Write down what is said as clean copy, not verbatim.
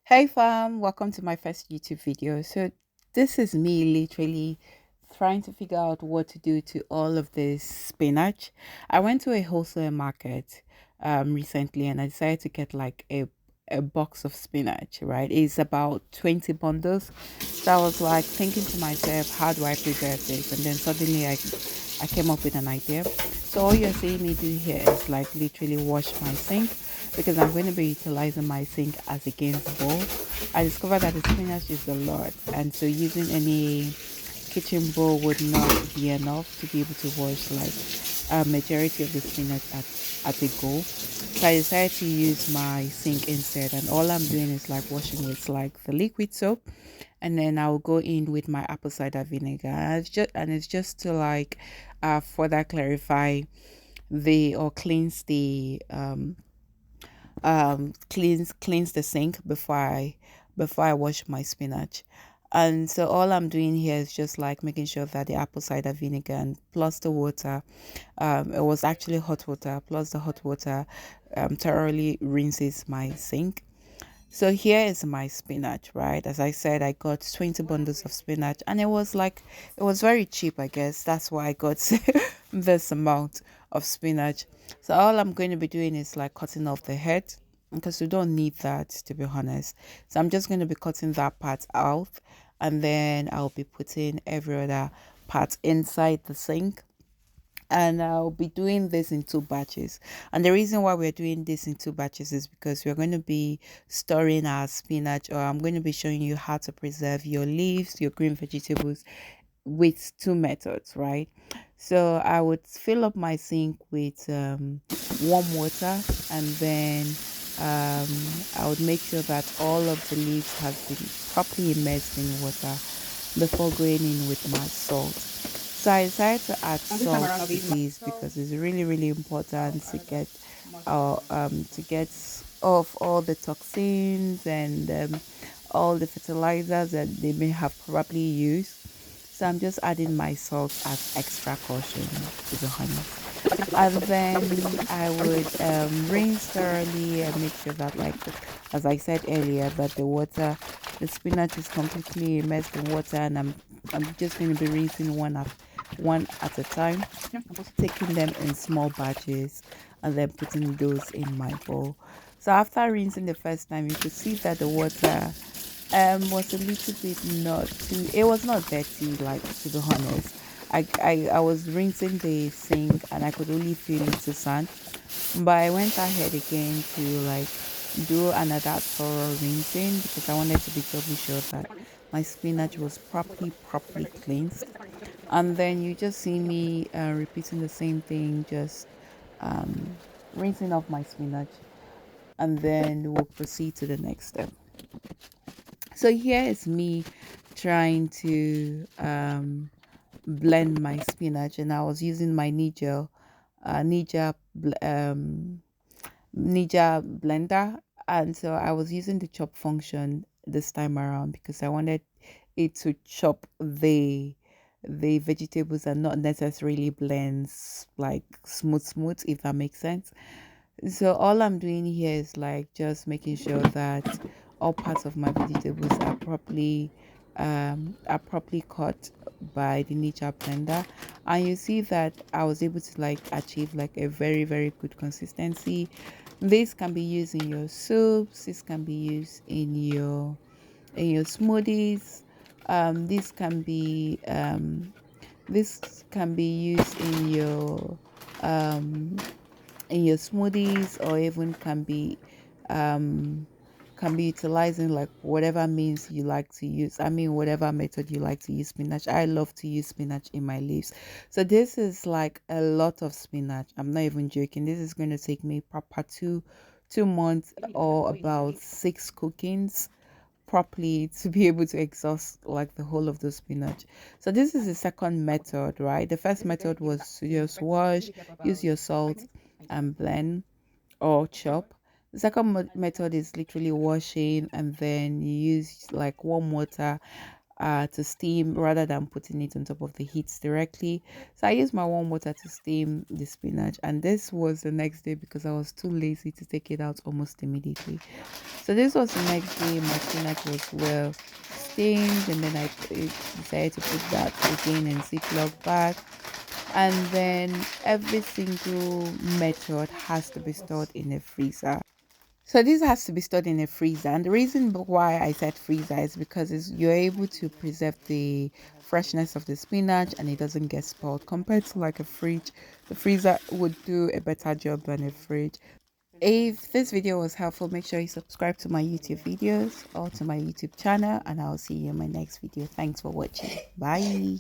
Hey fam, welcome to my first YouTube video. So this is me literally trying to figure out what to do to all of this spinach. I went to a wholesale market recently and I decided to get like a box of spinach, right? It's about 20 bundles. So I was like thinking to myself, how do I preserve this? And then suddenly I came up with an idea. So all you're seeing me do here is like literally wash my sink because I'm going to be utilizing my sink as a games bowl. I discovered that the spinach is a lot, and so using any kitchen bowl would not be enough to be able to wash like a majority of the spinach at a go. So I decided to use my sink instead, and all I'm doing is like washing with like the liquid soap, and then I'll go in with my apple cider vinegar. And it's just to like further clarify the or cleanse the sink before I wash my spinach. And so all I'm doing here is just like making sure that the apple cider vinegar and plus the water, it was actually hot water, plus the hot water thoroughly rinses my sink. So here is my spinach, right? As I said, I got 20 bundles of spinach and it was very cheap, I guess. That's why I got this amount of spinach. So all I'm going to be doing is like cutting off the head because we don't need that, to be honest. So I'm just going to be cutting that part out, and then I'll be putting every other part inside the sink, and I'll be doing this in two batches. And the reason why we're doing this in two batches is because we're going to be storing our spinach, or I'm going to be showing you how to preserve your leaves, your green vegetables with two methods, right? So I would fill up my sink with warm water, and then um, I would make sure that all of the leaves have been properly immersed in water before going in with my salt. So I decided to add salt to these because it's really important to get off all the toxins and all the fertilizers that they may have probably used. So I'm just adding my salt as extra caution, to be honest. And then I would rinse thoroughly and make sure that, like, as I said earlier, that the spinach is completely immersed in water, and I'm just going to be rinsing one at a time, taking them in small batches, and then putting those in my bowl. So after rinsing the first time, you could see that the water was a little bit not too, it was not dirty, like, to be honest. I was rinsing the sink and I could only feel little sand, but I went ahead again to like do another thorough rinsing because I wanted to be doubly sure that my spinach was properly cleansed. And then you just see me repeating the same thing, just um, rinsing off my spinach, and then we'll proceed to the next step. So here is me trying to blend my spinach, and I was using my Ninja blender, and so I was using the chop function this time around because I wanted it to chop the vegetables and not necessarily blends like smooth, if that makes sense. So all I'm doing here is like just making sure that all parts of my vegetables are properly cut by the nature blender, and you see that I was able to like achieve like a very good consistency. This can be used in your soups, this can be used in your smoothies. This can be used um in your smoothies, or even um can be utilizing like whatever means you like to use. I mean, whatever method you like to use spinach. I love to use spinach in my leaves. So this is like a lot of spinach. I'm not even joking. This is going to take me proper 2 months or about 6 cookings properly to be able to exhaust like the whole of the spinach. So this is the second method, right? The first method was to just wash, use your salt and blend or chop. The second method is literally washing, and then you use like warm water to steam rather than putting it on top of the heat directly. So I used my warm water to steam the spinach, and this was the next day because I was too lazy to take it out almost immediately. So this was the next day. My spinach was well steamed, and then I decided to put that again in Ziploc bag. And then every single method has to be stored in a freezer. So this has to be stored in a freezer, and the reason why I said freezer is because you're able to preserve the freshness of the spinach and it doesn't get spoiled compared to like a fridge. The freezer would do a better job than a fridge. If this video was helpful, make sure you subscribe to my YouTube videos or to my YouTube channel, and I'll see you in my next video. Thanks for watching. Bye.